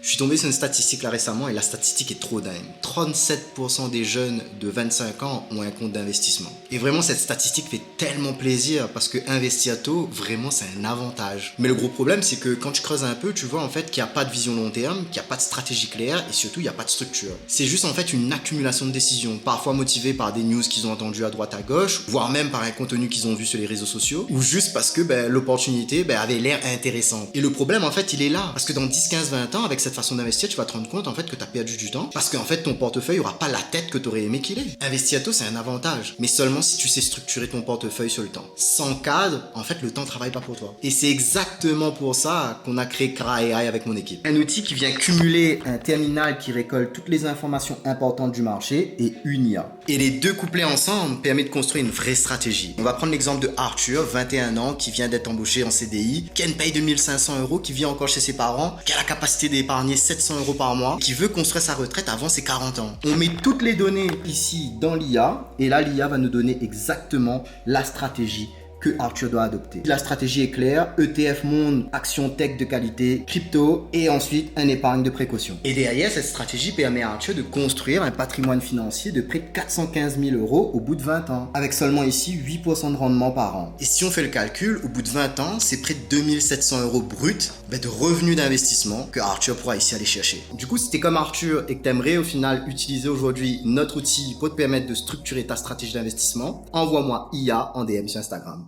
Je suis tombé sur une statistique là récemment et la statistique est trop dingue. 37% des jeunes de 25 ans ont un compte d'investissement. Et vraiment cette statistique fait tellement plaisir parce que investir tôt, vraiment c'est un avantage. Mais le gros problème c'est que quand tu creuses un peu, tu vois en fait qu'il n'y a pas de vision long terme, qu'il n'y a pas de stratégie claire et surtout il n'y a pas de structure. C'est juste en fait une accumulation de décisions, parfois motivées par des news qu'ils ont entendues à droite à gauche, voire même par un contenu qu'ils ont vu sur les réseaux sociaux, ou juste parce que l'opportunité avait l'air intéressante. Et le problème en fait il est là, parce que dans 10, 15, 20 ans, avec cette façon d'investir, tu vas te rendre compte en fait que tu as perdu du temps parce qu'en fait ton portefeuille aura pas la tête que tu aurais aimé qu'il ait. Investir tôt, c'est un avantage, mais seulement si tu sais structurer ton portefeuille sur le temps. Sans cadre, en fait, le temps travaille pas pour toi. Et c'est exactement pour ça qu'on a créé Kra AI avec mon équipe. Un outil qui vient cumuler un terminal qui récolte toutes les informations importantes du marché et une IA. Et les deux couplés ensemble permet de construire une vraie stratégie. On va prendre l'exemple de Arthur, 21 ans, qui vient d'être embauché en CDI, qui a une paye de 1500 €, qui vit encore chez ses parents, qui a la capacité d'épargner 700 € par mois, qui veut construire sa retraite avant ses 40 ans. On met toutes les données ici dans l'IA et là l'IA va nous donner exactement la stratégie que Arthur doit adopter. La stratégie est claire, ETF monde, action tech de qualité, crypto et ensuite un épargne de précaution. Et derrière, cette stratégie permet à Arthur de construire un patrimoine financier de près de 415 000 € au bout de 20 ans, avec seulement ici 8% de rendement par an. Et si on fait le calcul, au bout de 20 ans, c'est près de 2700 € bruts de revenus d'investissement que Arthur pourra ici aller chercher. Du coup, si t'es comme Arthur et que t'aimerais au final utiliser aujourd'hui notre outil pour te permettre de structurer ta stratégie d'investissement, envoie-moi IA en DM sur Instagram.